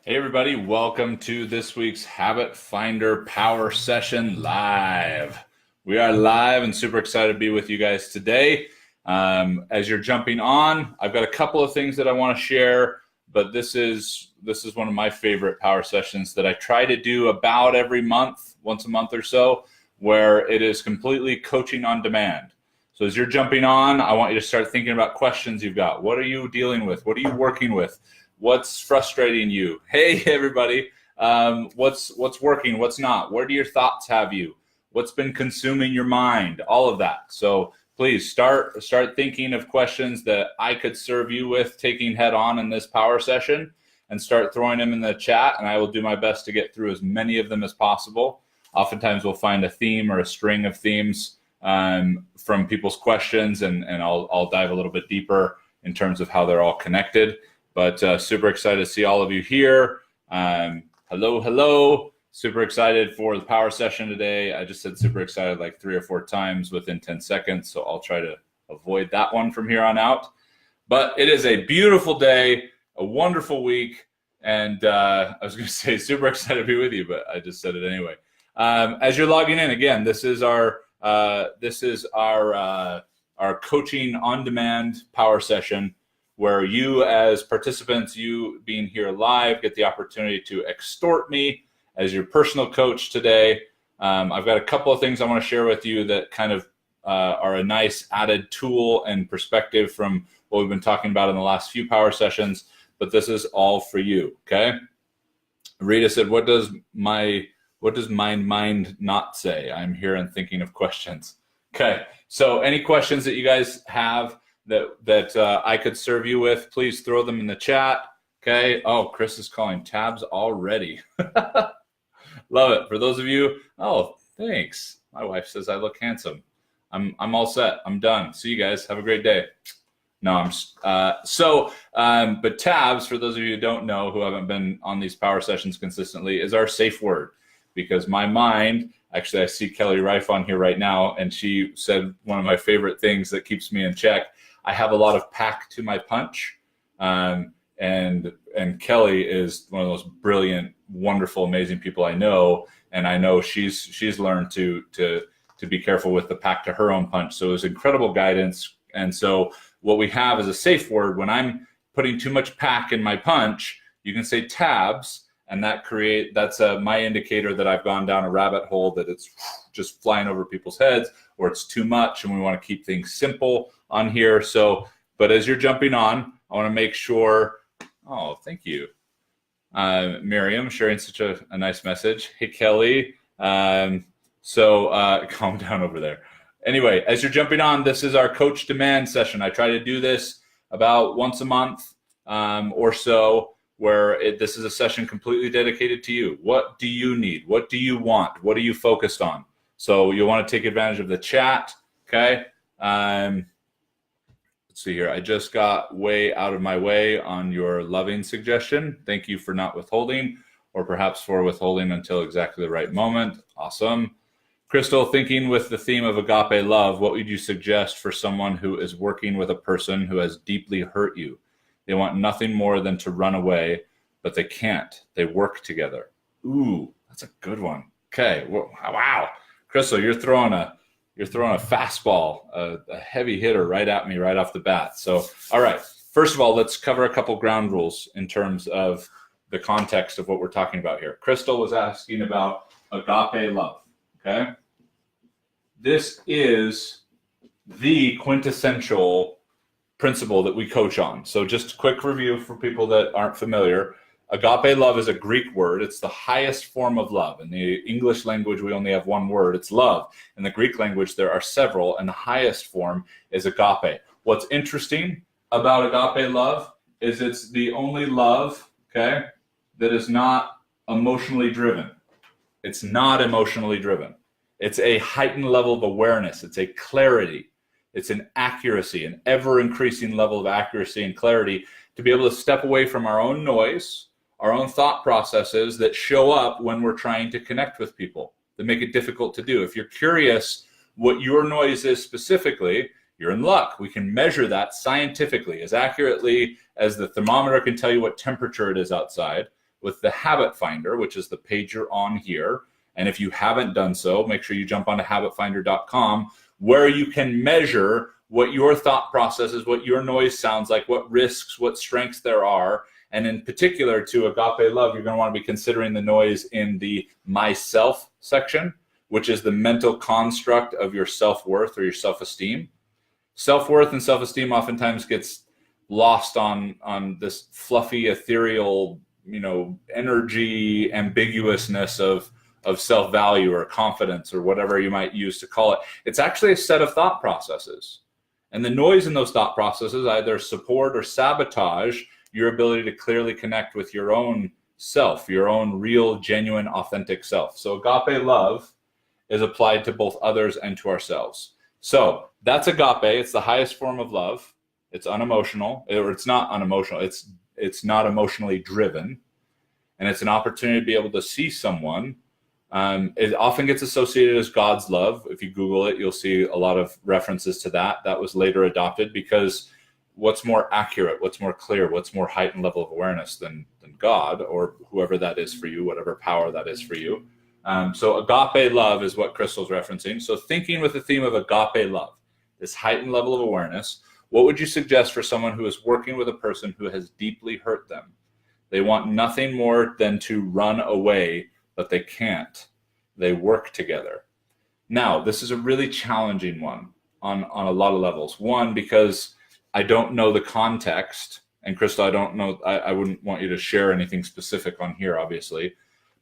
Hey everybody, welcome to this week's Habit Finder Power Session Live. We are live and super excited to be with you guys today. As you're jumping on, I've got a couple of things that I want to share, but this is one of my favorite power sessions that I try to do about every month, once a month or so, where it is completely coaching on demand. So as you're jumping on, I want you to start thinking about questions you've got. What are you dealing with? What are you working with? What's frustrating you? Hey, everybody. What's working? What's not? Where do your thoughts have you? What's been consuming your mind? All of that. So please start thinking of questions that I could serve you with taking head on in this power session, and start throwing them in the chat, and I will do my best to get through as many of them as possible. Oftentimes we'll find a theme or a string of themes from people's questions, and I'll dive a little bit deeper in terms of how they're all connected. But super excited to see all of you here. Hello. Super excited for the power session today. I just said super excited like 3 or 4 times within 10 seconds, so I'll try to avoid that one from here on out. But it is a beautiful day, a wonderful week, and I was going to say super excited to be with you, but I just said it anyway. As you're logging in, again, this is our coaching on demand power session, where you as participants, you being here live, get the opportunity to extort me as your personal coach today. I've got a couple of things I want to share with you that kind of are a nice added tool and perspective from what we've been talking about in the last few power sessions, but this is all for you, okay? Rita said, what does my mind not say? I'm here and thinking of questions. Okay, so any questions that you guys have that I could serve you with, please throw them in the chat. Okay. Oh, Chris is calling tabs already. Love it. For those of you, oh, thanks. My wife says I look handsome. I'm all set. I'm done. See you guys. Have a great day. No, but tabs, for those of you who don't know, who haven't been on these power sessions consistently, is our safe word, because my mind, actually, I see Kelly Rife on here right now, and she said one of my favorite things that keeps me in check. I have a lot of pack to my punch, and Kelly is one of those brilliant, wonderful, amazing people I know, and I know she's learned to be careful with the pack to her own punch. So it was incredible guidance. And so what we have is a safe word. When I'm putting too much pack in my punch, you can say tabs, and that's my indicator that I've gone down a rabbit hole, that it's just flying over people's heads, or it's too much, and we want to keep things simple on here. So, but as you're jumping on, I want to make sure. Oh, thank you, Miriam, sharing such a nice message. Hey, Kelly. Calm down over there. Anyway, as you're jumping on, this is our Coach Demand session. I try to do this about once a month or so, where this is a session completely dedicated to you. What do you need? What do you want? What are you focused on? So you'll want to take advantage of the chat, okay? Let's see here. I just got way out of my way on your loving suggestion. Thank you for not withholding, or perhaps for withholding until exactly the right moment. Awesome. Crystal, thinking with the theme of agape love, what would you suggest for someone who is working with a person who has deeply hurt you? They want nothing more than to run away, but they can't. They work together. Ooh, that's a good one. Okay. Wow. Crystal, you're throwing a fastball, a heavy hitter right at me right off the bat. So, all right. First of all, let's cover a couple ground rules in terms of the context of what we're talking about here. Crystal was asking about agape love. Okay. This is the quintessential principle that we coach on. So just a quick review for people that aren't familiar. Agape love is a Greek word. It's the highest form of love. In the English language, we only have one word. It's love. In the Greek language, there are several, and the highest form is agape. What's interesting about agape love is it's the only love, okay, that is not emotionally driven. It's not emotionally driven. It's a heightened level of awareness. It's a clarity. It's an accuracy, an ever-increasing level of accuracy and clarity to be able to step away from our own noise, our own thought processes that show up when we're trying to connect with people, that make it difficult to do. If you're curious what your noise is specifically, you're in luck. We can measure that scientifically, as accurately as the thermometer can tell you what temperature it is outside. with the Habit Finder, which is the page you're on here. And if you haven't done so, make sure you jump onto habitfinder.com, where you can measure what your thought process is, what your noise sounds like, what risks, what strengths there are. And in particular to agape love, you're going to want to be considering the noise in the myself section, which is the mental construct of your self-worth or your self-esteem. Self-worth and self-esteem oftentimes gets lost on this fluffy, ethereal, energy ambiguousness of self-value or confidence or whatever you might use to call it. It's actually a set of thought processes. And the noise in those thought processes either support or sabotage your ability to clearly connect with your own self, your own real, genuine, authentic self. So agape love is applied to both others and to ourselves. So that's agape. It's the highest form of love. It's unemotional, or it's not unemotional. It's not emotionally driven. And it's an opportunity to be able to see someone. It often gets associated as God's love. If you Google it, you'll see a lot of references to that. That was later adopted because what's more accurate, what's more clear, what's more heightened level of awareness than God or whoever that is for you, whatever power that is for you. So agape love is what Crystal's referencing. So thinking with the theme of agape love, this heightened level of awareness, what would you suggest for someone who is working with a person who has deeply hurt them? They want nothing more than to run away, but they can't. They work together. Now, this is a really challenging one on a lot of levels. One, because I don't know the context, and Crystal, I don't know, I wouldn't want you to share anything specific on here, obviously,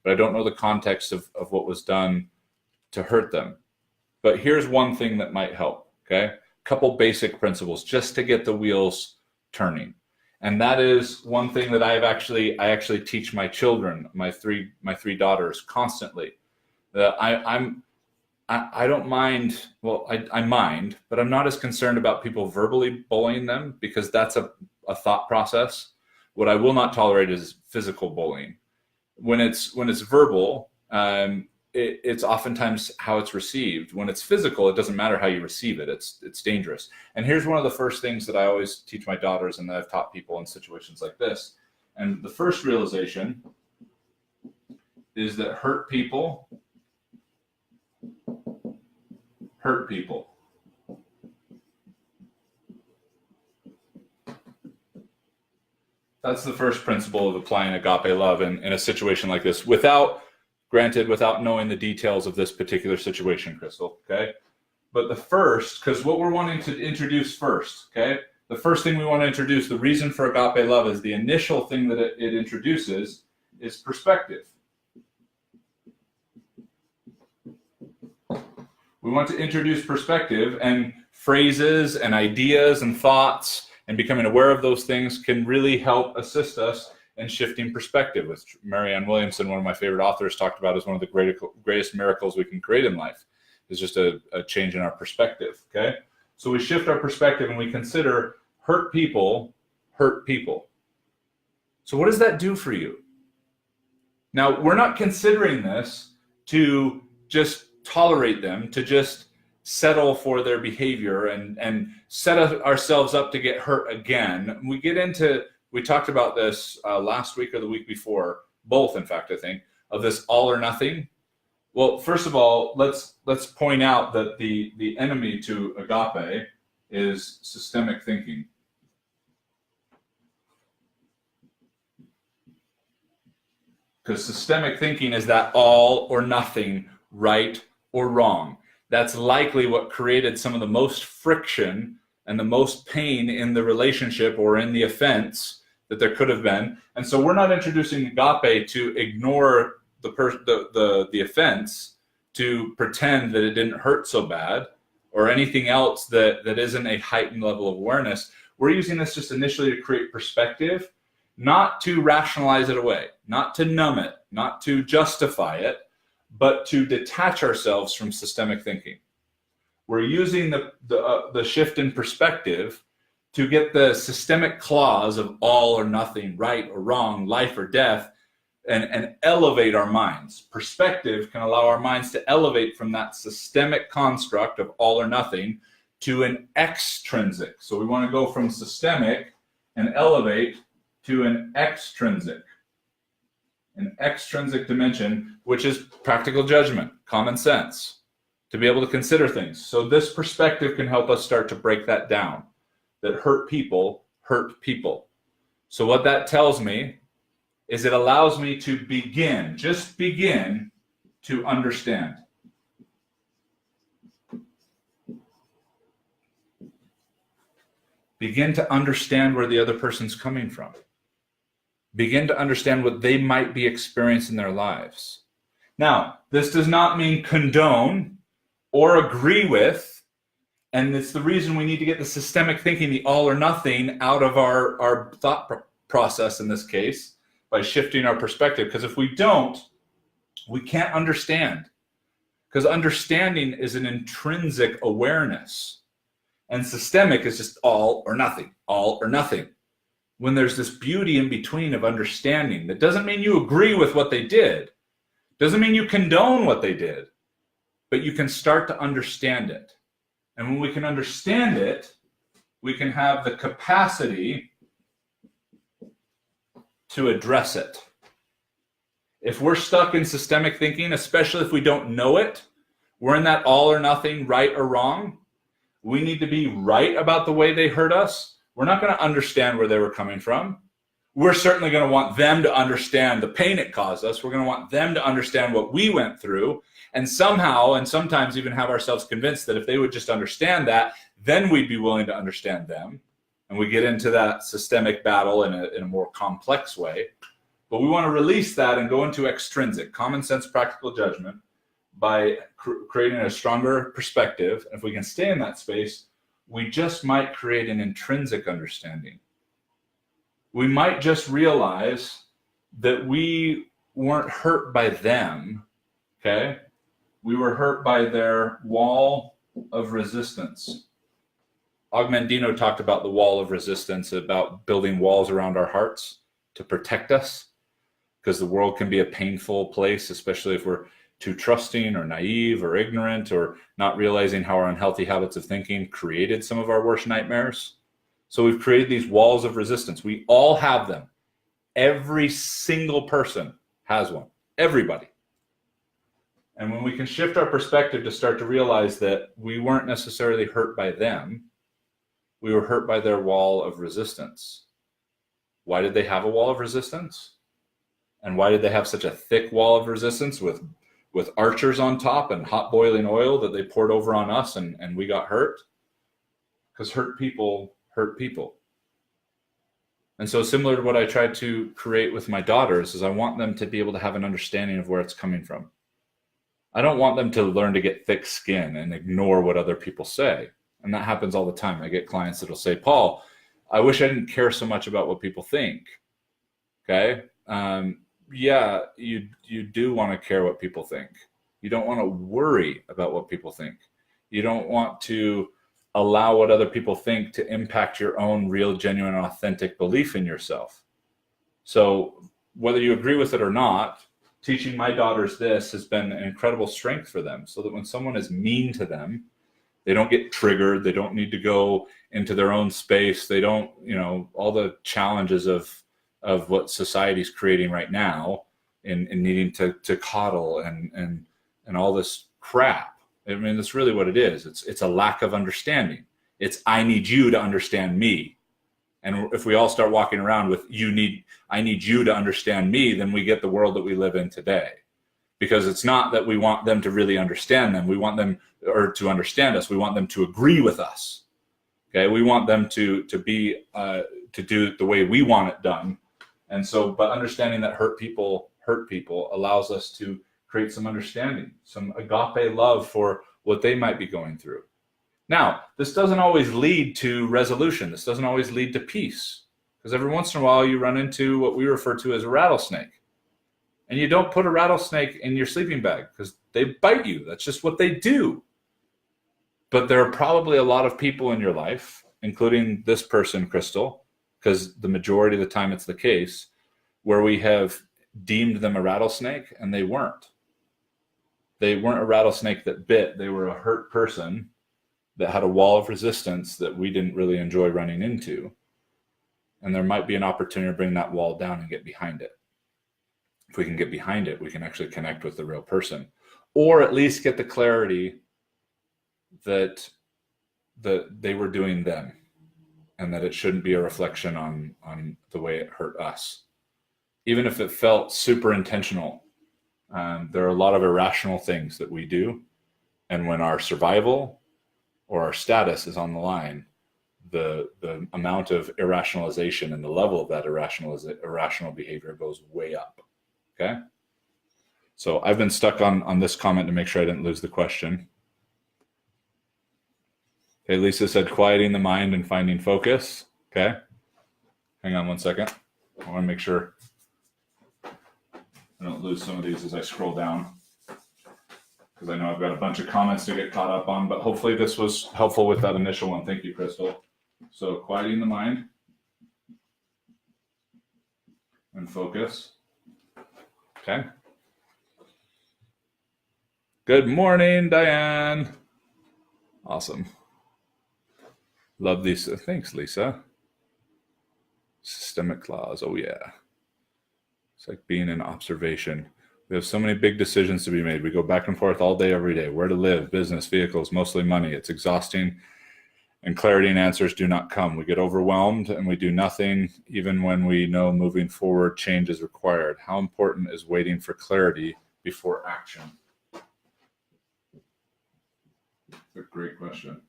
but I don't know the context of what was done to hurt them. But here's one thing that might help, okay? A couple basic principles just to get the wheels turning. And that is one thing that I actually teach my children, my three daughters constantly. I don't mind, well, I mind, but I'm not as concerned about people verbally bullying them because that's a thought process. What I will not tolerate is physical bullying. When it's verbal, it's oftentimes how it's received. When it's physical, it doesn't matter how you receive it. It's dangerous. And here's one of the first things that I always teach my daughters and that I've taught people in situations like this. And the first realization is that hurt people hurt people. That's the first principle of applying agape love in a situation like this, without knowing the details of this particular situation, Crystal, okay? But the first, because what we're wanting to introduce first, okay? The first thing we want to introduce, the reason for agape love is the initial thing that it introduces is perspective. We want to introduce perspective, and phrases and ideas and thoughts and becoming aware of those things can really help assist us in shifting perspective, which Marianne Williamson, one of my favorite authors, talked about as one of the greatest miracles we can create in life, is just a change in our perspective, okay? So we shift our perspective and we consider hurt people hurt people. So what does that do for you? Now, we're not considering this to just tolerate them, to just settle for their behavior and set ourselves up to get hurt again. We talked about this last week or the week before, both, in fact, I think, of this all or nothing. Well, first of all, let's point out that the enemy to agape is systemic thinking. Because systemic thinking is that all or nothing, right or wrong. That's likely what created some of the most friction and the most pain in the relationship or in the offense that there could have been. And so we're not introducing agape to ignore the offense, to pretend that it didn't hurt so bad or anything else that isn't a heightened level of awareness. We're using this just initially to create perspective, not to rationalize it away, not to numb it, not to justify it, but to detach ourselves from systemic thinking. We're using the shift in perspective to get the systemic clause of all or nothing, right or wrong, life or death, and elevate our minds. Perspective can allow our minds to elevate from that systemic construct of all or nothing to an extrinsic. So we want to go from systemic and elevate to an extrinsic. an extrinsic dimension, which is practical judgment, common sense, to be able to consider things. So this perspective can help us start to break that down, that hurt people hurt people. So what that tells me is it allows me to begin, just begin to understand. Begin to understand where the other person's coming from. Begin to understand what they might be experiencing in their lives. Now, this does not mean condone or agree with, and it's the reason we need to get the systemic thinking, the all or nothing, out of our thought process in this case by shifting our perspective. Because if we don't, we can't understand. Because understanding is an intrinsic awareness. And systemic is just all or nothing, all or nothing. When there's this beauty in between of understanding, that doesn't mean you agree with what they did. Doesn't mean you condone what they did. But you can start to understand it. And when we can understand it, we can have the capacity to address it. If we're stuck in systemic thinking, especially if we don't know it, we're in that all or nothing, right or wrong. We need to be right about the way they hurt us. We're not going to understand where they were coming from. We're certainly going to want them to understand the pain it caused us. We're going to want them to understand what we went through. And somehow, and sometimes even have ourselves convinced that if they would just understand that, then we'd be willing to understand them. And we get into that systemic battle in a more complex way. But we want to release that and go into extrinsic, common sense, practical judgment by creating a stronger perspective. If we can stay in that space, we just might create an intrinsic understanding. We might just realize that we weren't hurt by them, okay? We were hurt by their wall of resistance. Mandino talked about the wall of resistance, about building walls around our hearts to protect us, because the world can be a painful place, especially if we're too trusting or naive or ignorant or not realizing how our unhealthy habits of thinking created some of our worst nightmares. So we've created these walls of resistance. We all have them. Every single person has one. Everybody. And when we can shift our perspective to start to realize that we weren't necessarily hurt by them, we were hurt by their wall of resistance. Why did they have a wall of resistance? And why did they have such a thick wall of resistance with archers on top and hot boiling oil that they poured over on us and we got hurt? Because hurt people hurt people. And so similar to what I tried to create with my daughters is I want them to be able to have an understanding of where it's coming from. I don't want them to learn to get thick skin and ignore what other people say. And that happens all the time. I get clients that'll say, Paul, I wish I didn't care so much about what people think. Okay? Yeah, you do want to care what people think. You don't want to worry about what people think. You don't want to allow what other people think to impact your own real, genuine, authentic belief in yourself. So whether you agree with it or not, teaching my daughters this has been an incredible strength for them, so that when someone is mean to them, they don't get triggered. They don't need to go into their own space. They don't, all the challenges of what society's creating right now in needing to coddle and all this crap. I mean, that's really what it is. It's a lack of understanding. It's, I need you to understand me. And if we all start walking around with I need you to understand me, then we get the world that we live in today. Because it's not that we want them to really understand them. We want them, or to understand us. We want them to agree with us. Okay, we want them to be to do the way we want it done. And so, but understanding that hurt people allows us to create some understanding, some agape love for what they might be going through. Now, this doesn't always lead to resolution. This doesn't always lead to peace, because every once in a while you run into what we refer to as a rattlesnake. And you don't put a rattlesnake in your sleeping bag because they bite you. That's just what they do. But there are probably a lot of people in your life, including this person, Crystal, because the majority of the time it's the case, where we have deemed them a rattlesnake and they weren't. They weren't a rattlesnake that bit. They were a hurt person that had a wall of resistance that we didn't really enjoy running into. And there might be an opportunity to bring that wall down and get behind it. if we can get behind it, we can actually connect with the real person, or at least get the clarity that they were doing them, and that it shouldn't be a reflection on the way it hurt us. Even if it felt super intentional, there are a lot of irrational things that we do. And when our survival or our status is on the line, the amount of irrationalization and the level of that irrational behavior goes way up. Okay? So I've been stuck on this comment to make sure I didn't lose the question. Okay, Lisa said quieting the mind and finding focus. Okay. Hang on one second. I want to make sure I don't lose some of these as I scroll down, because I know I've got a bunch of comments to get caught up on, but hopefully this was helpful with that initial one. Thank you, Crystal. So quieting the mind and focus. Okay. Good morning, Diane. Awesome. Love these. Thanks, Lisa. Systemic clause. Oh, yeah. It's like being in observation. We have so many big decisions to be made. We go back and forth all day, every day. Where to live, business, vehicles, mostly money. It's exhausting, and clarity and answers do not come. We get overwhelmed and we do nothing, even when we know moving forward change is required. How important is waiting for clarity before action? That's a great question.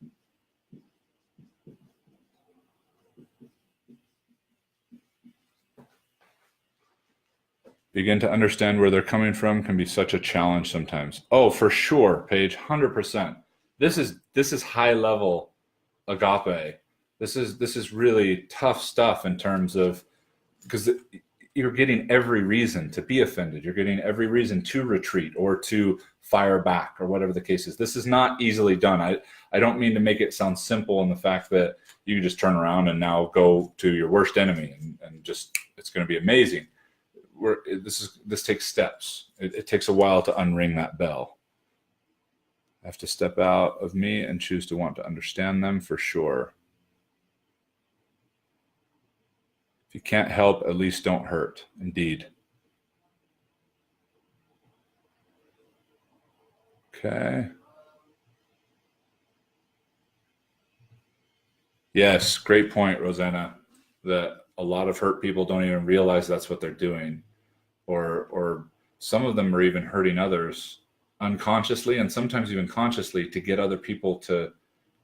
Begin to understand where they're coming from can be such a challenge sometimes. Oh, for sure, Paige, 100%. This is high level agape. This is really tough stuff in terms of, because you're getting every reason to be offended. You're getting every reason to retreat or to fire back or whatever the case is. This is not easily done. I don't mean to make it sound simple in the fact that you just turn around and now go to your worst enemy and just, it's going to be amazing. This takes steps. It takes a while to unring that bell. I have to step out of me and choose to want to understand them, for sure. If you can't help, at least don't hurt. Indeed. Okay. Yes, great point, Rosanna, that a lot of hurt people don't even realize that's what they're doing. Or some of them are even hurting others unconsciously and sometimes even consciously to get other people to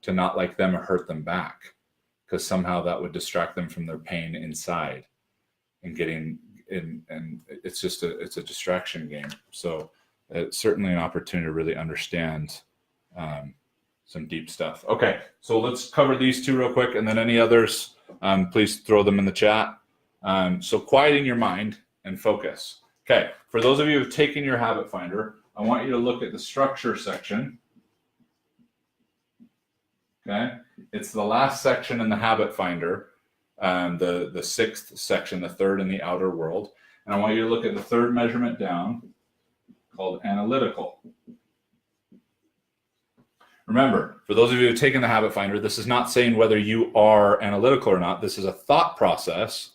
not like them or hurt them back, because somehow that would distract them from their pain inside and getting in. And it's just it's a distraction game. So it's certainly an opportunity to really understand some deep stuff. Okay, so let's cover these two real quick, and then any others, please throw them in the chat. So quieting your mind and focus. Okay, for those of you who have taken your habit finder, I want you to look at the structure section. Okay, it's the last section in the habit finder, the sixth section, the third in the outer world. And I want you to look at the third measurement down, called analytical. Remember, for those of you who have taken the habit finder, this is not saying whether you are analytical or not. This is a thought process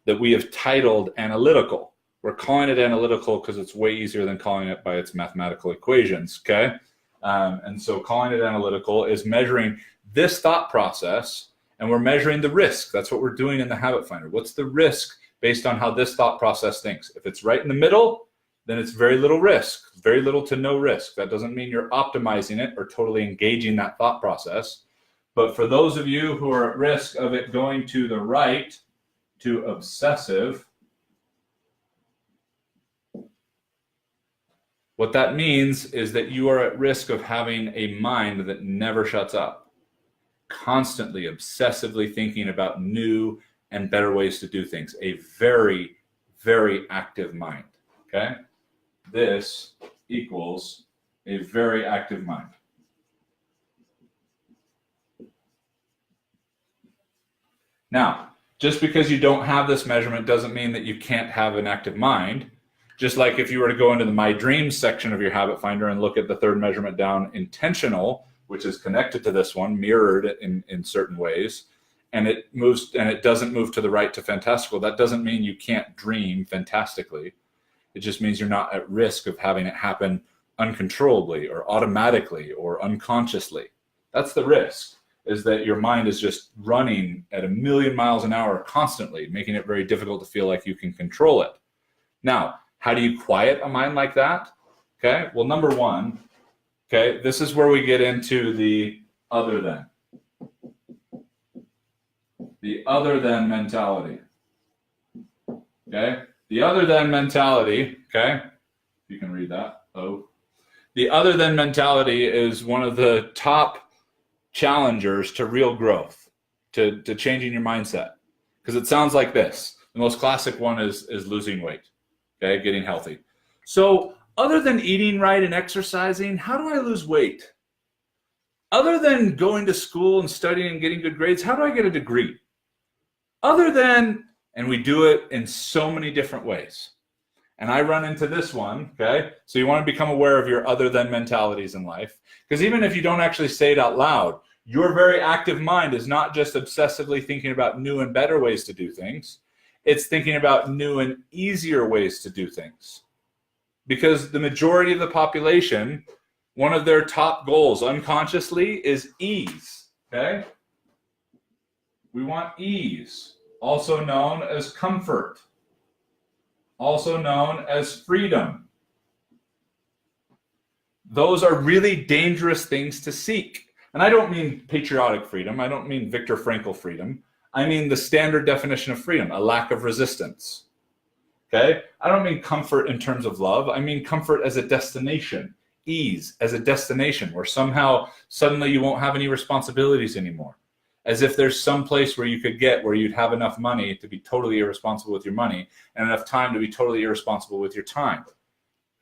that we have titled analytical. We're calling it analytical because it's way easier than calling it by its mathematical equations, okay? And so calling it analytical is measuring this thought process, and we're measuring the risk. That's what we're doing in the habit finder. What's the risk based on how this thought process thinks? If it's right in the middle, then it's very little risk, very little to no risk. That doesn't mean you're optimizing it or totally engaging that thought process. But for those of you who are at risk of it going to the right, to obsessive, what that means is that you are at risk of having a mind that never shuts up, constantly, obsessively thinking about new and better ways to do things. A very, very active mind, okay? This equals a very active mind. Now, just because you don't have this measurement doesn't mean that you can't have an active mind. Just like if you were to go into the My Dreams section of your habit finder and look at the third measurement down, intentional, which is connected to this one, mirrored in certain ways, and it moves and it doesn't move to the right to fantastical, that doesn't mean you can't dream fantastically. It just means you're not at risk of having it happen uncontrollably or automatically or unconsciously. That's the risk, is that your mind is just running at 1,000,000 miles an hour constantly, making it very difficult to feel like you can control it. Now, how do you quiet a mind like that? Okay, well, number one, okay, this is where we get into the other than. The other than mentality. Okay, the other than mentality, okay, you can read that. Oh, the other than mentality is one of the top challengers to real growth, to changing your mindset. Because it sounds like this. The most classic one is losing weight, okay, getting healthy. So other than eating right and exercising, how do I lose weight? Other than going to school and studying and getting good grades, how do I get a degree? Other than, and we do it in so many different ways. And I run into this one, okay? So you want to become aware of your other than mentalities in life. Because even if you don't actually say it out loud, your very active mind is not just obsessively thinking about new and better ways to do things. It's thinking about new and easier ways to do things. Because the majority of the population, one of their top goals unconsciously is ease, okay? We want ease, also known as comfort, also known as freedom. Those are really dangerous things to seek. And I don't mean patriotic freedom. I don't mean Viktor Frankl freedom. I mean the standard definition of freedom, a lack of resistance. Okay? I don't mean comfort in terms of love. I mean comfort as a destination, ease as a destination where somehow suddenly you won't have any responsibilities anymore. As if there's some place where you could get where you'd have enough money to be totally irresponsible with your money and enough time to be totally irresponsible with your time.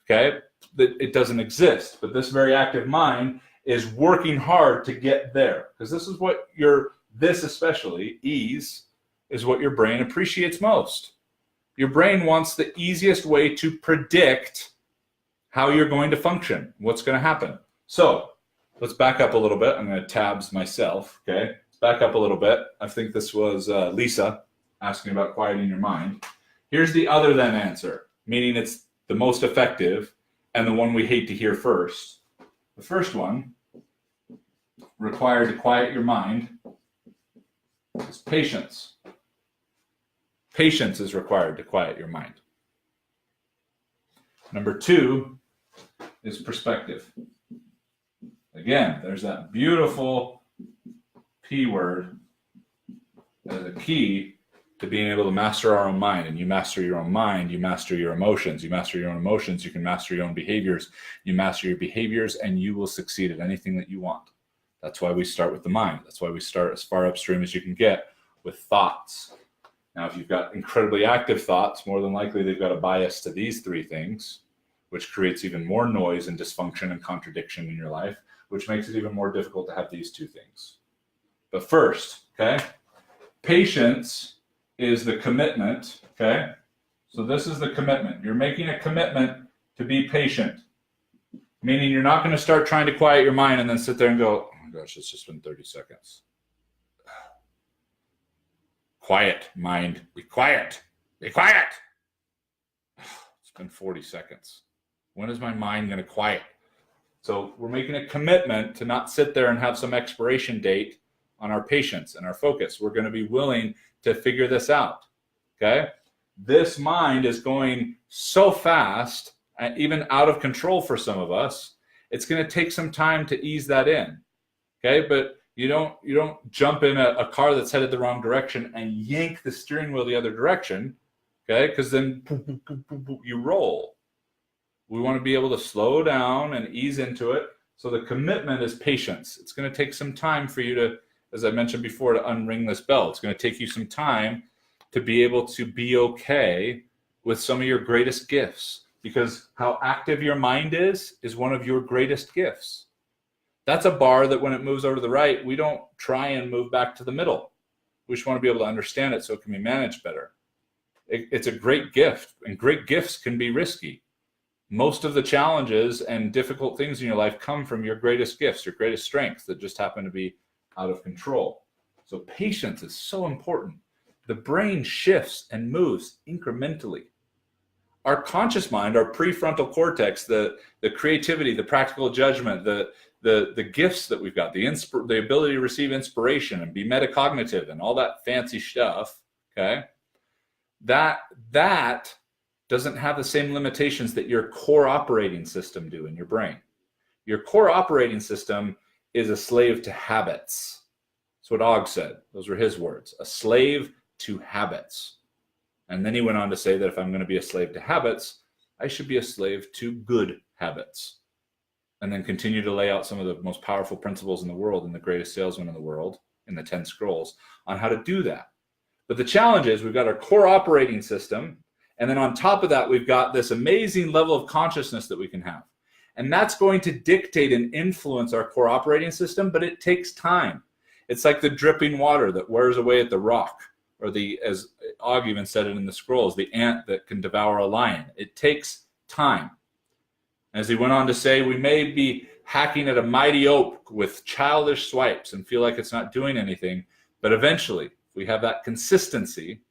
Okay? It doesn't exist. But this very active mind is working hard to get there. Because this is what this especially, ease, is what your brain appreciates most. Your brain wants the easiest way to predict how you're going to function, what's going to happen. So let's back up a little bit. I'm going to tabs myself, okay? Let's back up a little bit. I think this was Lisa asking about quieting your mind. Here's the other than answer, meaning it's the most effective and the one we hate to hear first. The first one, required to quiet your mind, is patience. Patience is required to quiet your mind. Number two is perspective. Again, there's that beautiful P word as a key to being able to master our own mind. And you master your own mind, you master your emotions. You master your own emotions, you can master your own behaviors. You master your behaviors, and you will succeed at anything that you want. That's why we start with the mind. That's why we start as far upstream as you can get with thoughts. Now, if you've got incredibly active thoughts, more than likely they've got a bias to these three things, which creates even more noise and dysfunction and contradiction in your life, which makes it even more difficult to have these two things. But first, okay, patience is the commitment, okay? So this is the commitment. You're making a commitment to be patient, meaning you're not going to start trying to quiet your mind and then sit there and go, oh my gosh, it's just been 30 seconds. Quiet, mind. Be quiet. Be quiet. It's been 40 seconds. When is my mind going to quiet? So we're making a commitment to not sit there and have some expiration date on our patience and our focus. We're going to be willing to figure this out. Okay? This mind is going so fast, even out of control for some of us, it's going to take some time to ease that in. Okay? But you don't jump in a car that's headed the wrong direction and yank the steering wheel the other direction, okay? Because then you roll. We want to be able to slow down and ease into it. So the commitment is patience. It's going to take some time for you to, as I mentioned before, to unring this bell. It's going to take you some time to be able to be okay with some of your greatest gifts, because how active your mind is one of your greatest gifts. That's a bar that when it moves over to the right, we don't try and move back to the middle. We just want to be able to understand it so it can be managed better. It's a great gift, and great gifts can be risky. Most of the challenges and difficult things in your life come from your greatest gifts, your greatest strengths that just happen to be out of control. So patience is so important. The brain shifts and moves incrementally. our conscious mind, our prefrontal cortex, the creativity, the practical judgment, the gifts that we've got, the ability to receive inspiration and be metacognitive and all that fancy stuff, okay? That doesn't have the same limitations that your core operating system do in your brain. Your core operating system is a slave to habits. That's what Og said. Those were his words. A slave to habits. And then he went on to say that if I'm going to be a slave to habits, I should be a slave to good habits. And then continue to lay out some of the most powerful principles in the world and the greatest salesman in the world in the 10 scrolls on how to do that. But the challenge is we've got our core operating system, and then on top of that, we've got this amazing level of consciousness that we can have. And that's going to dictate and influence our core operating system, but it takes time. It's like the dripping water that wears away at the rock, or as Og even said it in the scrolls, the ant that can devour a lion. It takes time. As he went on to say, we may be hacking at a mighty oak with childish swipes and feel like it's not doing anything, but eventually, if we have that consistency,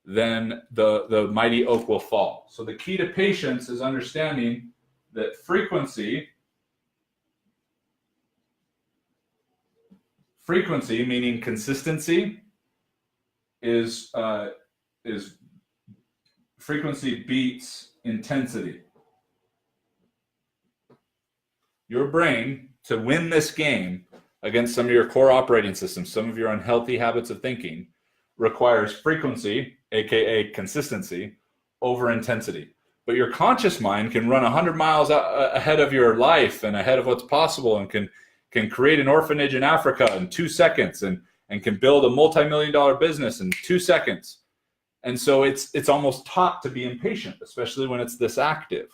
then the mighty oak will fall. So the key to patience is understanding that frequency meaning consistency, is frequency beats intensity. Your brain, to win this game against some of your core operating systems, some of your unhealthy habits of thinking, requires frequency, aka consistency, over intensity. But your conscious mind can run 100 miles ahead of your life and ahead of what's possible, and can create an orphanage in Africa in 2 seconds, and can build a multi-million-dollar business in 2 seconds. And so it's almost taught to be impatient, especially when it's this active.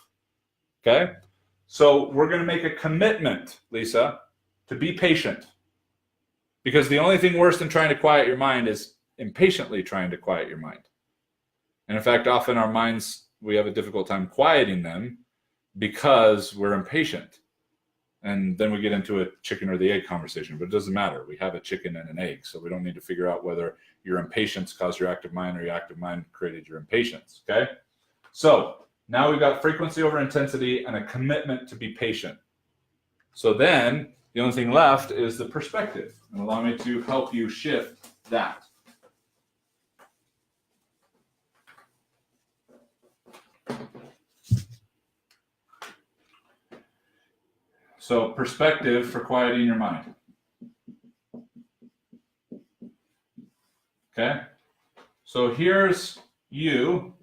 Okay? So we're going to make a commitment, Lisa, to be patient. Because the only thing worse than trying to quiet your mind is impatiently trying to quiet your mind. And in fact, often our minds, we have a difficult time quieting them because we're impatient. And then we get into a chicken or the egg conversation, but it doesn't matter. We have a chicken and an egg, so we don't need to figure out whether your impatience caused your active mind or your active mind created your impatience, okay? So now we've got frequency over intensity and a commitment to be patient. So then the only thing left is the perspective. And allow me to help you shift that. So perspective for quieting your mind. Okay? So here's you.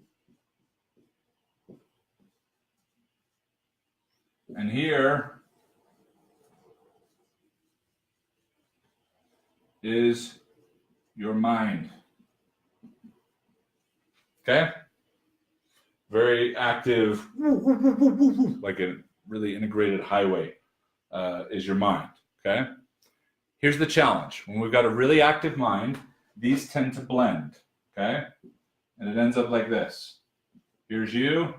And here is your mind. Okay? Very active, like a really integrated highway. Is your mind, okay? Here's the challenge. When we've got a really active mind, these tend to blend, okay? And it ends up like this. Here's you,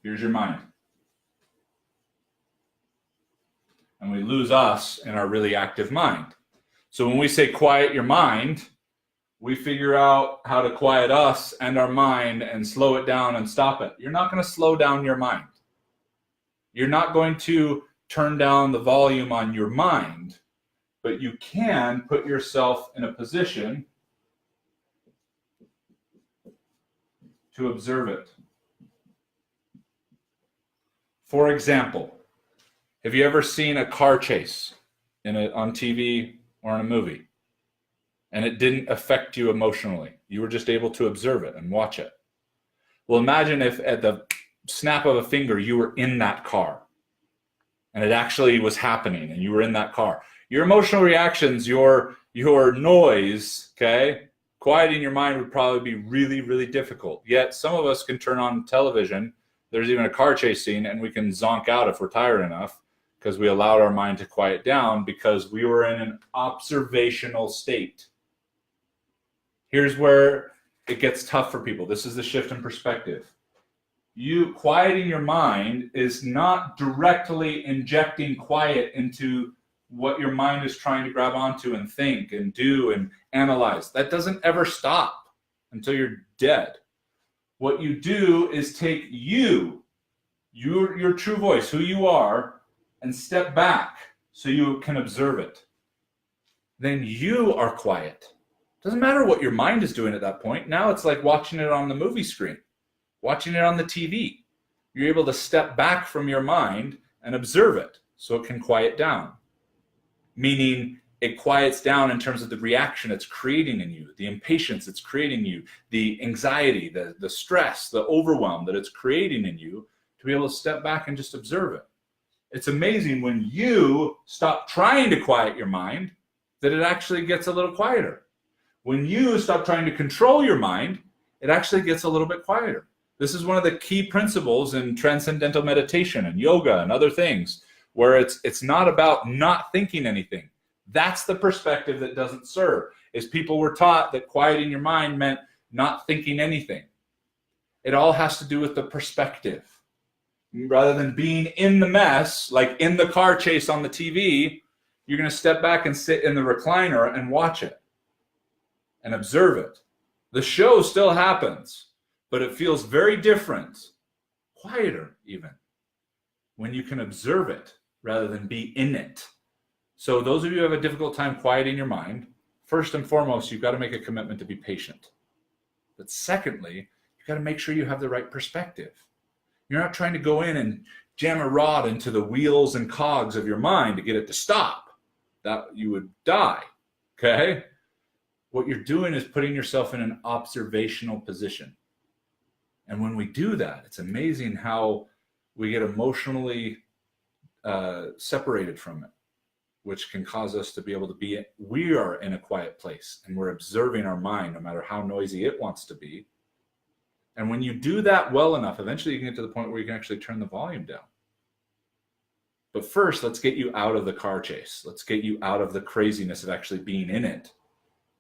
here's your mind. And we lose us in our really active mind. So when we say quiet your mind, we figure out how to quiet us and our mind and slow it down and stop it. You're not going to slow down your mind. You're not going to turn down the volume on your mind, but you can put yourself in a position to observe it. For example, have you ever seen a car chase on TV or in a movie, and it didn't affect you emotionally? You were just able to observe it and watch it. Well, imagine if at the snap of a finger you were in that car and it actually was happening and you were in that car. Your emotional reactions, your noise, okay, quieting your mind would probably be really, really difficult. Yet some of us can turn on television, there's even a car chase scene, and we can zonk out if we're tired enough because we allowed our mind to quiet down because we were in an observational state. Here's where it gets tough for people. This is the shift in perspective. You quieting your mind is not directly injecting quiet into what your mind is trying to grab onto and think and do and analyze. That doesn't ever stop until you're dead. What you do is take your true voice, who you are, and step back so you can observe it. Then you are quiet. Doesn't matter what your mind is doing at that point. Now it's like watching it on the movie screen, watching it on the TV. You're able to step back from your mind and observe it so it can quiet down. Meaning it quiets down in terms of the reaction it's creating in you, the impatience it's creating in you, the anxiety, the stress, the overwhelm that it's creating in you, to be able to step back and just observe it. It's amazing when you stop trying to quiet your mind that it actually gets a little quieter. When you stop trying to control your mind, it actually gets a little bit quieter. This is one of the key principles in transcendental meditation and yoga and other things, where it's not about not thinking anything. That's the perspective that doesn't serve, is people were taught that quieting your mind meant not thinking anything. It all has to do with the perspective. Rather than being in the mess, like in the car chase on the TV, you're going to step back and sit in the recliner and watch it and observe it. The show still happens, but it feels very different, quieter even, when you can observe it rather than be in it. So those of you who have a difficult time quieting your mind, first and foremost, you've got to make a commitment to be patient. But secondly, you've got to make sure you have the right perspective. You're not trying to go in and jam a rod into the wheels and cogs of your mind to get it to stop. That you would die, okay? What you're doing is putting yourself in an observational position. And when we do that, it's amazing how we get emotionally separated from it, which can cause us to be able to we are in a quiet place and we're observing our mind, no matter how noisy it wants to be. And when you do that well enough, eventually you can get to the point where you can actually turn the volume down. But first, let's get you out of the car chase. Let's get you out of the craziness of actually being in it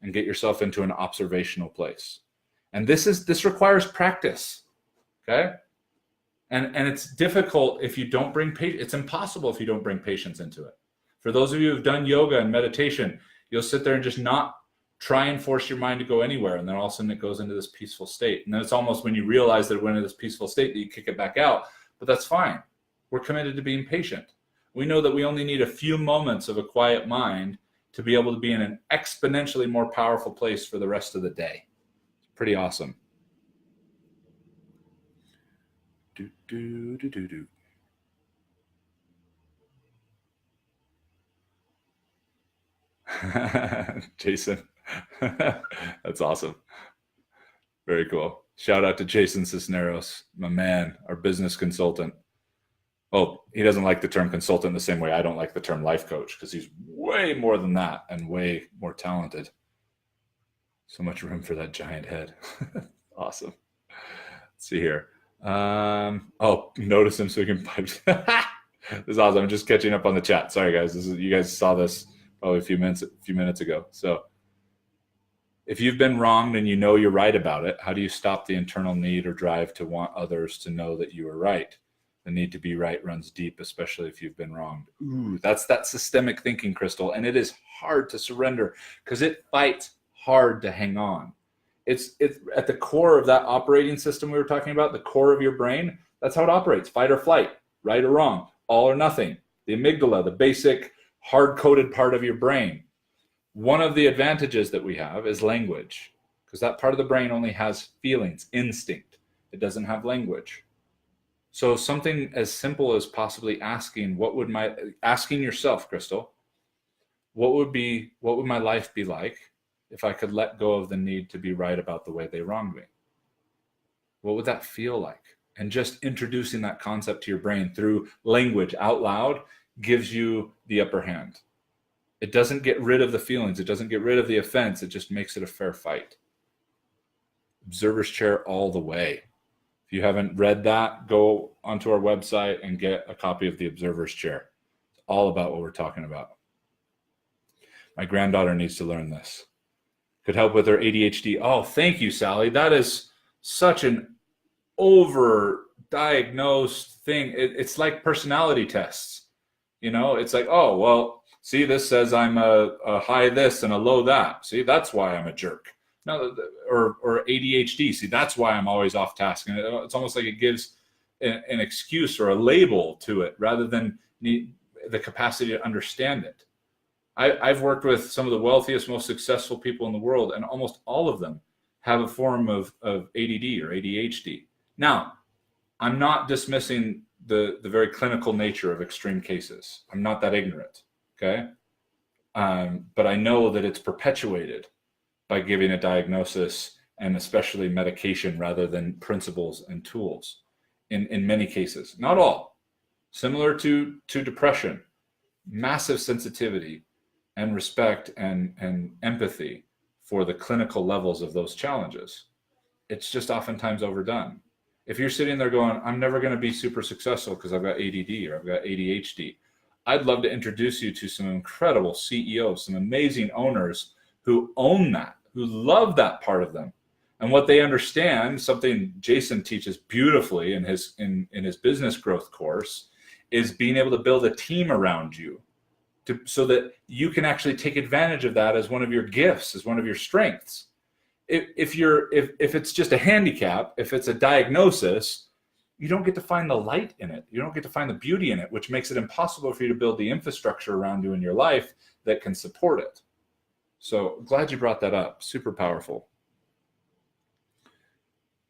and get yourself into an observational place. And this requires practice, okay? And it's difficult if you don't bring patience. It's impossible if you don't bring patience into it. For those of you who've done yoga and meditation, you'll sit there and just not try and force your mind to go anywhere, and then all of a sudden it goes into this peaceful state. And then it's almost when you realize that it went into this peaceful state that you kick it back out. But that's fine. We're committed to being patient. We know that we only need a few moments of a quiet mind to be able to be in an exponentially more powerful place for the rest of the day. It's pretty awesome. Jason. That's awesome. Very cool. Shout out to Jason Cisneros, my man, our business consultant. Oh, he doesn't like the term consultant the same way I don't like the term life coach, because he's way more than that and way more talented. So much room for that giant head. Awesome. Let's see here. Notice him so he can pipe. This is awesome. I'm just catching up on the chat. Sorry, guys. You guys saw this probably a few minutes ago. So if you've been wronged and you know you're right about it, how do you stop the internal need or drive to want others to know that you are right? The need to be right runs deep, especially if you've been wronged. Ooh, that's that systemic thinking, Crystal. And it is hard to surrender because it fights hard to hang on. It's at the core of that operating system we were talking about, the core of your brain. That's how it operates. Fight or flight, right or wrong, all or nothing. The amygdala, the basic hard-coded part of your brain. One of the advantages that we have is language, because that part of the brain only has feelings, instinct. It doesn't have language. So something as simple as possibly asking yourself, Crystal, what would my life be like if I could let go of the need to be right about the way they wronged me? What would that feel like? And just introducing that concept to your brain through language out loud gives you the upper hand. It doesn't get rid of the feelings. It doesn't get rid of the offense. It just makes it a fair fight. Observer's chair all the way. If you haven't read that, go onto our website and get a copy of the Observer's Chair. It's all about what we're talking about. My granddaughter needs to learn this. Could help with her ADHD. Oh, thank you, Sally. That is such an overdiagnosed thing. It's like personality tests. You know, it's like, oh, well, see, this says I'm a high this and a low that. See, that's why I'm a jerk. No, or ADHD. See, that's why I'm always off task. And it's almost like it gives an excuse or a label to it rather than the capacity to understand it. I've worked with some of the wealthiest, most successful people in the world, and almost all of them have a form of ADD or ADHD. Now, I'm not dismissing the very clinical nature of extreme cases. I'm not that ignorant, okay? But I know that it's perpetuated by giving a diagnosis and especially medication rather than principles and tools in many cases. Not all. Similar to depression, massive sensitivity and respect and empathy for the clinical levels of those challenges. It's just oftentimes overdone. If you're sitting there going, I'm never going to be super successful because I've got ADD or I've got ADHD, I'd love to introduce you to some incredible CEOs, some amazing owners who own that, who love that part of them. And what they understand, something Jason teaches beautifully in his business growth course, is being able to build a team around you so that you can actually take advantage of that as one of your gifts, as one of your strengths. If it's just a handicap, if it's a diagnosis, you don't get to find the light in it. You don't get to find the beauty in it, which makes it impossible for you to build the infrastructure around you in your life that can support it. So glad you brought that up. Super powerful.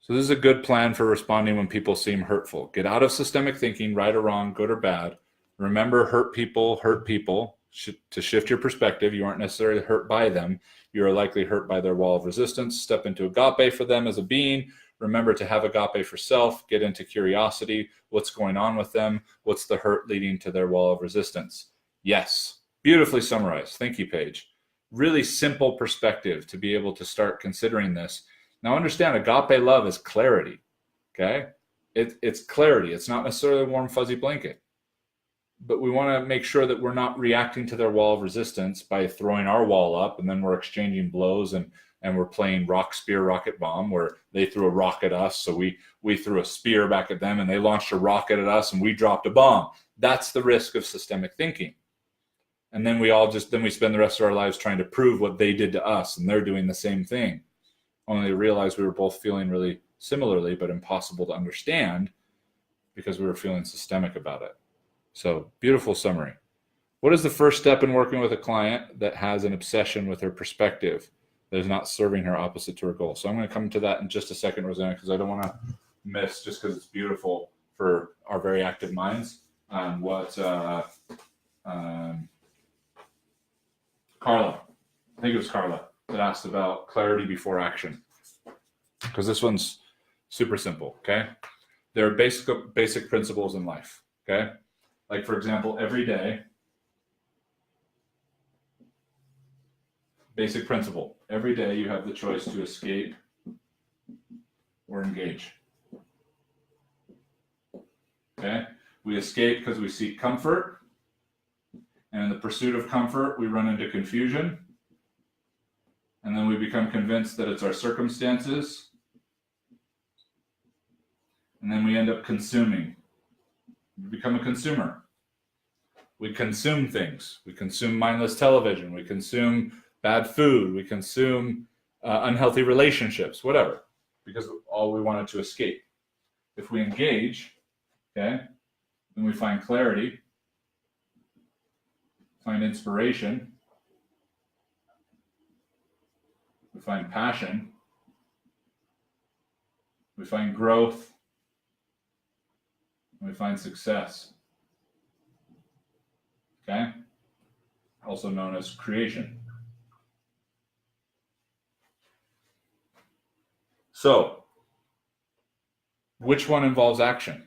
So this is a good plan for responding when people seem hurtful. Get out of systemic thinking, right or wrong, good or bad. Remember, hurt people. To shift your perspective, you aren't necessarily hurt by them. You are likely hurt by their wall of resistance. Step into agape for them as a being. Remember to have agape for self. Get into curiosity. What's going on with them? What's the hurt leading to their wall of resistance? Yes. Beautifully summarized. Thank you, Paige. Really simple perspective to be able to start considering this. Now understand, agape love is clarity. Okay? It's clarity. It's not necessarily a warm, fuzzy blanket. But we want to make sure that we're not reacting to their wall of resistance by throwing our wall up and then we're exchanging blows and we're playing rock, spear, rocket, bomb, where they threw a rock at us, so we threw a spear back at them and they launched a rocket at us and we dropped a bomb. That's the risk of systemic thinking. And then we spend the rest of our lives trying to prove what they did to us, and they're doing the same thing. Only to realize we were both feeling really similarly, but impossible to understand because we were feeling systemic about it. So, beautiful summary. What is the first step in working with a client that has an obsession with her perspective that is not serving her opposite to her goal? So I'm going to come to that in just a second, Rosanna, because I don't want to miss, just because it's beautiful for our very active minds, what Carla, I think it was Carla, that asked about clarity before action. Because this one's super simple, okay? There are basic principles in life, okay? Like, for example, every day, basic principle, every day you have the choice to escape or engage. Okay? We escape because we seek comfort, and in the pursuit of comfort, we run into confusion, and then we become convinced that it's our circumstances, and then we end up consuming. We become a consumer. We consume things. We consume mindless television. We consume bad food. We consume unhealthy relationships, whatever, because all we wanted to escape. If we engage, okay, then we find clarity, find inspiration, we find passion, we find growth, we find success. Okay? Also known as creation. So, which one involves action?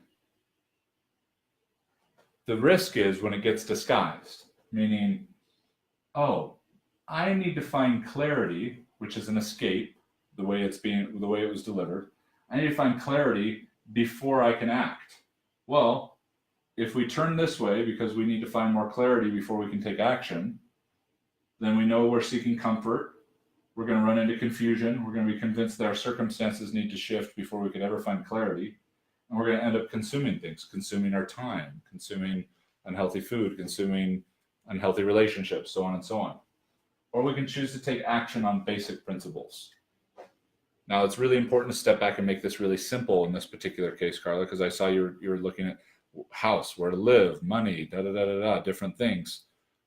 The risk is when it gets disguised, meaning, oh, I need to find clarity, which is an escape, the way it was delivered. I need to find clarity before I can act. Well, if we turn this way because we need to find more clarity before we can take action, then we know we're seeking comfort. We're going to run into confusion. We're going to be convinced that our circumstances need to shift before we could ever find clarity. And we're going to end up consuming things, consuming our time, consuming unhealthy food, consuming unhealthy relationships, so on and so on. Or we can choose to take action on basic principles. Now, it's really important to step back and make this really simple in this particular case, Carla, because I saw you were looking at house, where to live, money, different things.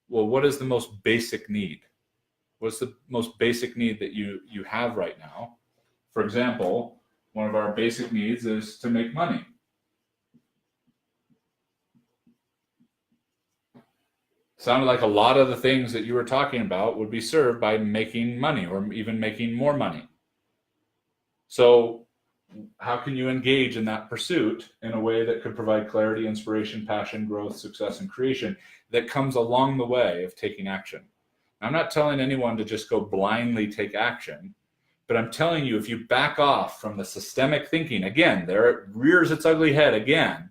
Well, what is the most basic need? What's the most basic need that you have right now? For example, one of our basic needs is to make money. Sounded like a lot of the things that you were talking about would be served by making money or even making more money. So how can you engage in that pursuit in a way that could provide clarity, inspiration, passion, growth, success, and creation that comes along the way of taking action? I'm not telling anyone to just go blindly take action, but I'm telling you, if you back off from the systemic thinking, again, there it rears its ugly head again,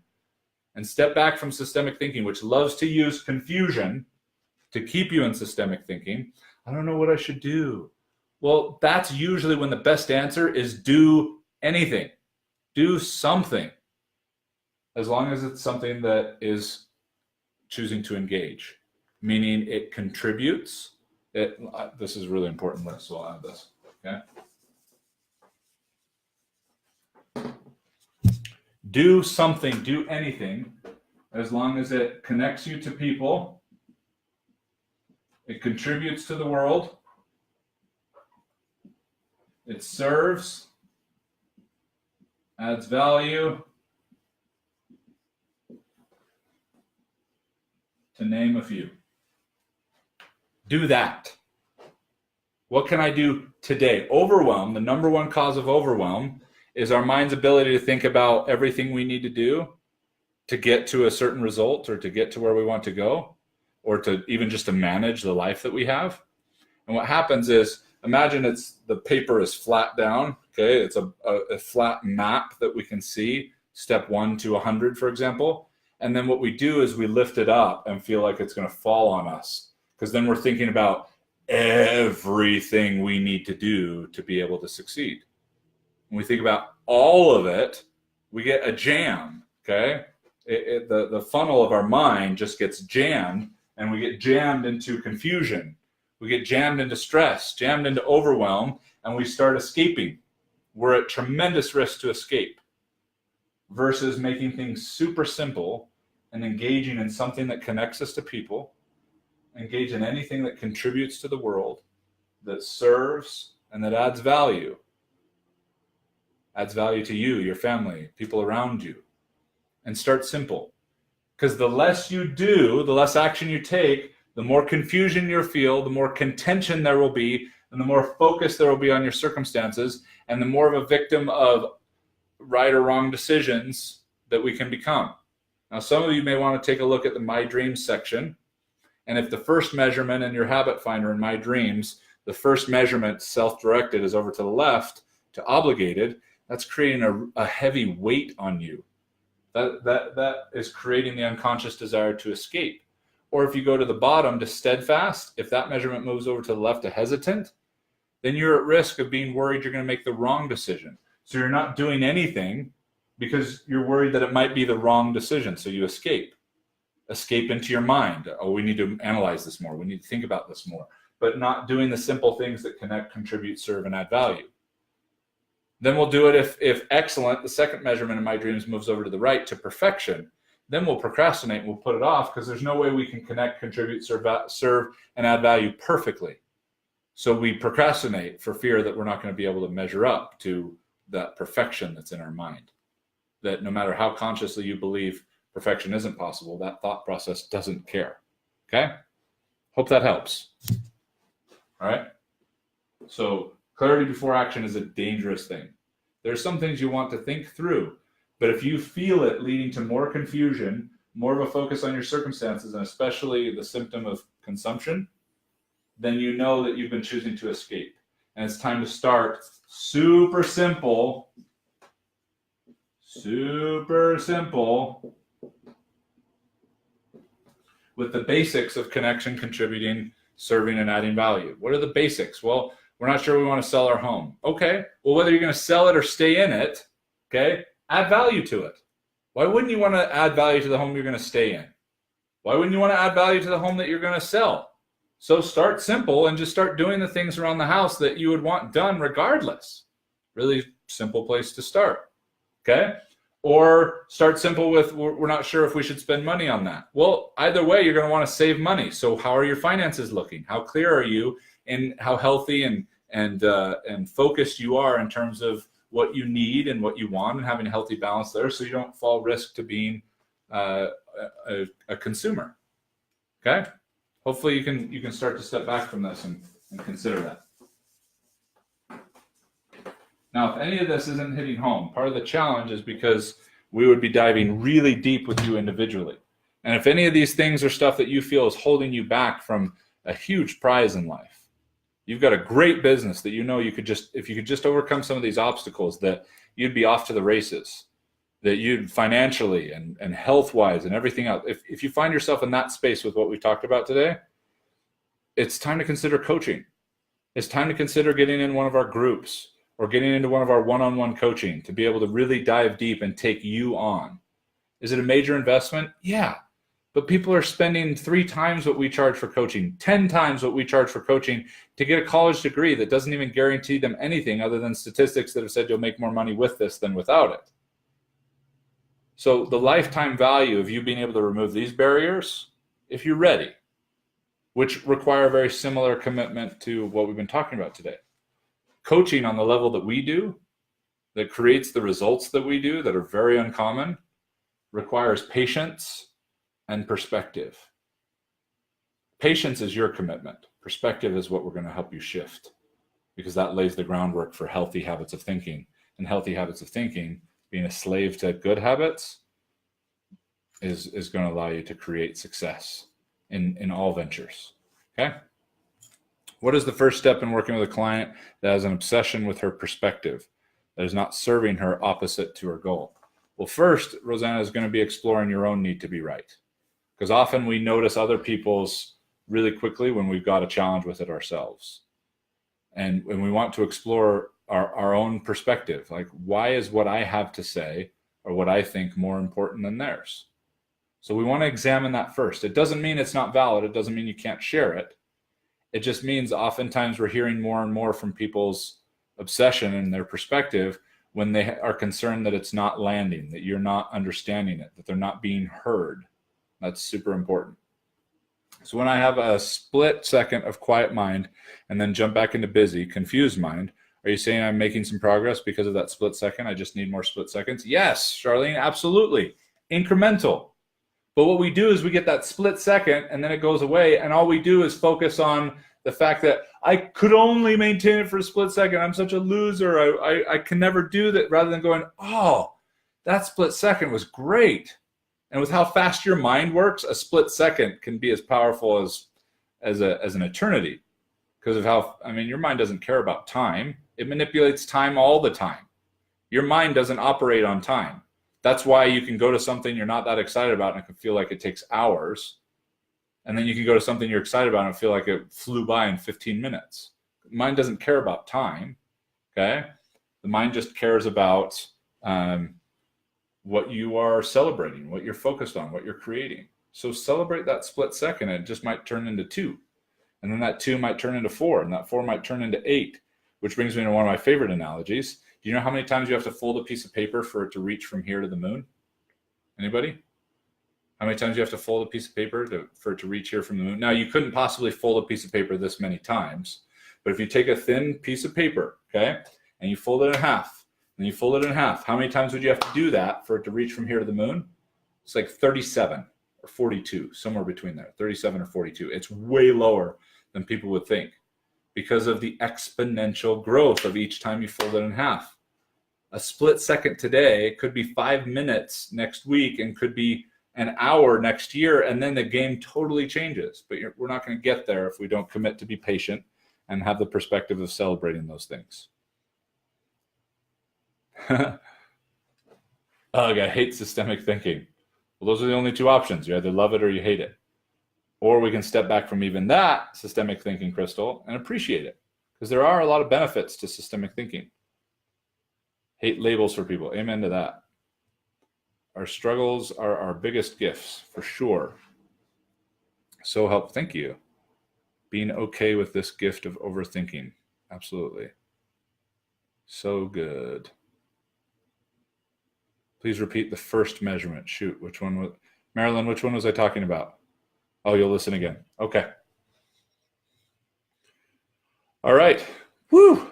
and step back from systemic thinking, which loves to use confusion to keep you in systemic thinking. I don't know what I should do. Well, that's usually when the best answer is do anything. Do something. As long as it's something that is choosing to engage, meaning it contributes. This is a really important list, so I'll add this. Okay. Do something, do anything, as long as it connects you to people, it contributes to the world, it serves, adds value, to name a few. Do that. What can I do today? Overwhelm, the number one cause of overwhelm, is our mind's ability to think about everything we need to do to get to a certain result or to get to where we want to go, or to even just to manage the life that we have. And what happens is, imagine the paper is flat down, okay? It's a flat map that we can see, step 1 to 100, for example. And then what we do is we lift it up and feel like it's gonna fall on us, because then we're thinking about everything we need to do to be able to succeed. When we think about all of it, we get a jam, okay? The funnel of our mind just gets jammed, and we get jammed into confusion. We get jammed into stress, jammed into overwhelm, and we start escaping. We're at tremendous risk to escape, versus making things super simple and engaging in something that connects us to people, engage in anything that contributes to the world, that serves, and that adds value. Adds value to you, your family, people around you. And start simple. Because the less you do, the less action you take, the more confusion you'll feel, the more contention there will be, and the more focus there will be on your circumstances, and the more of a victim of right or wrong decisions that we can become. Now, some of you may want to take a look at the My Dreams section. And if the first measurement in your habit finder in My Dreams, the first measurement, self-directed, is over to the left to obligated, that's creating a heavy weight on you. That is creating the unconscious desire to escape. Or if you go to the bottom to steadfast, if that measurement moves over to the left to hesitant, then you're at risk of being worried you're going to make the wrong decision. So you're not doing anything because you're worried that it might be the wrong decision. So you escape into your mind. Oh, we need to analyze this more. We need to think about this more. But not doing the simple things that connect, contribute, serve, and add value. Then we'll do it if excellent, the second measurement in My Dreams, moves over to the right to perfection. Then we'll procrastinate and we'll put it off, because there's no way we can connect, contribute, serve, and add value perfectly. So we procrastinate for fear that we're not going to be able to measure up to that perfection that's in our mind. That no matter how consciously you believe perfection isn't possible, that thought process doesn't care. Okay? Hope that helps. All right? So clarity before action is a dangerous thing. There's some things you want to think through, but if you feel it leading to more confusion, more of a focus on your circumstances, and especially the symptom of consumption, then you know that you've been choosing to escape. And it's time to start super simple with the basics of connection, contributing, serving, and adding value. What are the basics? Well, we're not sure we want to sell our home. Okay, well, whether you're going to sell it or stay in it, okay, add value to it. Why wouldn't you want to add value to the home you're going to stay in? Why wouldn't you want to add value to the home that you're going to sell? So start simple and just start doing the things around the house that you would want done regardless. Really simple place to start. Okay. Or start simple with, we're not sure if we should spend money on that. Well, either way, you're going to want to save money. So how are your finances looking? How clear are you in how healthy and focused you are in terms of what you need and what you want, and having a healthy balance there, so you don't fall risk to being a consumer. Okay. Hopefully you can start to step back from this and consider that. Now, if any of this isn't hitting home, part of the challenge is because we would be diving really deep with you individually. And if any of these things are stuff that you feel is holding you back from a huge prize in life, you've got a great business that you know you could just, if you could just overcome some of these obstacles, that you'd be off to the races, that you'd financially and health-wise and everything else. If you find yourself in that space with what we talked about today, it's time to consider coaching. It's time to consider getting in one of our groups or getting into one of our one-on-one coaching to be able to really dive deep and take you on. Is it a major investment? Yeah. But people are spending 3 times what we charge for coaching, 10 times what we charge for coaching to get a college degree that doesn't even guarantee them anything other than statistics that have said you'll make more money with this than without it. So the lifetime value of you being able to remove these barriers, if you're ready, which require a very similar commitment to what we've been talking about today. Coaching on the level that we do, that creates the results that we do that are very uncommon, requires patience and perspective. Patience is your commitment. Perspective is what we're going to help you shift, because that lays the groundwork for healthy habits of thinking. And healthy habits of thinking, being a slave to good habits, is going to allow you to create success in all ventures. Okay? What is the first step in working with a client that has an obsession with her perspective, that is not serving her opposite to her goal? Well, first, Rosanna, is going to be exploring your own need to be right. Because often we notice other people's really quickly when we've got a challenge with it ourselves. And when we want to explore our own perspective, like, why is what I have to say or what I think more important than theirs? So we want to examine that first. It doesn't mean it's not valid. It doesn't mean you can't share it. It just means oftentimes we're hearing more and more from people's obsession and their perspective when they are concerned that it's not landing, that you're not understanding it, that they're not being heard. That's super important. So when I have a split second of quiet mind and then jump back into busy, confused mind, are you saying I'm making some progress because of that split second? I just need more split seconds? Yes, Charlene, absolutely. Incremental. But what we do is we get that split second and then it goes away, and all we do is focus on the fact that I could only maintain it for a split second. I'm such a loser. I can never do that, rather than going, oh, that split second was great. And with how fast your mind works, a split second can be as powerful as an eternity, because of how, your mind doesn't care about time. It manipulates time all the time. Your mind doesn't operate on time. That's why you can go to something you're not that excited about and it can feel like it takes hours. And then you can go to something you're excited about and feel like it flew by in 15 minutes. The mind doesn't care about time, okay? The mind just cares about what you are celebrating, what you're focused on, what you're creating. So celebrate that split second. It just might turn into 2. And then that 2 might turn into 4, and that 4 might turn into 8, which brings me to one of my favorite analogies. Do you know how many times you have to fold a piece of paper for it to reach from here to the moon? Anybody? How many times you have to fold a piece of paper for it to reach here from the moon? Now, you couldn't possibly fold a piece of paper this many times, but if you take a thin piece of paper, okay, and you fold it in half, and you fold it in half, how many times would you have to do that for it to reach from here to the moon? It's like 37 or 42, somewhere between there, 37 or 42. It's way lower than people would think, because of the exponential growth of each time you fold it in half. A split second today could be 5 minutes next week and could be an hour next year, and then the game totally changes. But we're not going to get there if we don't commit to be patient and have the perspective of celebrating those things. Oh, I hate systemic thinking. Well, those are the only 2 options. You either love it or you hate it. Or we can step back from even that systemic thinking, Crystal, and appreciate it. Because there are a lot of benefits to systemic thinking. Hate labels for people. Amen to that. Our struggles are our biggest gifts, for sure. So help. Thank you. Being okay with this gift of overthinking. Absolutely. So good. Please repeat the first measurement. Shoot, which one was, Marilyn, which one was I talking about? Oh, you'll listen again. Okay. All right. Woo.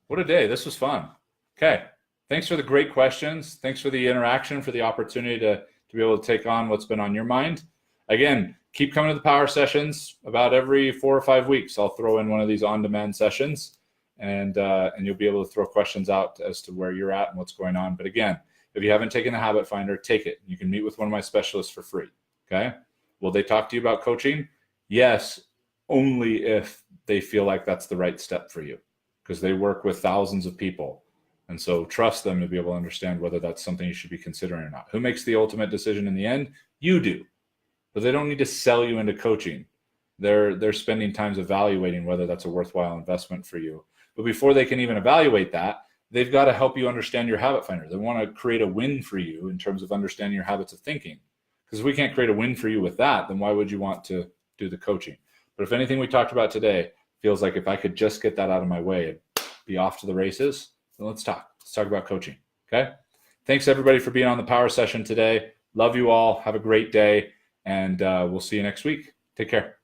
What a day. This was fun. Okay. Thanks for the great questions. Thanks for the interaction, for the opportunity to be able to take on what's been on your mind. Again, keep coming to the power sessions. About every 4 or 5 weeks, I'll throw in one of these on-demand sessions, and you'll be able to throw questions out as to where you're at and what's going on. But again, if you haven't taken the Habit Finder, take it. You can meet with one of my specialists for free. Okay. Will they talk to you about coaching? Yes, only if they feel like that's the right step for you, because they work with thousands of people. And so trust them to be able to understand whether that's something you should be considering or not. Who makes the ultimate decision in the end? You do. But they don't need to sell you into coaching. They're spending time evaluating whether that's a worthwhile investment for you. But before they can even evaluate that, they've got to help you understand your habit finder. They want to create a win for you in terms of understanding your habits of thinking. Because if we can't create a win for you with that, then why would you want to do the coaching? But if anything we talked about today feels like if I could just get that out of my way and be off to the races, then let's talk. Let's talk about coaching. Okay. Thanks everybody for being on the power session today. Love you all. Have a great day. And we'll see you next week. Take care.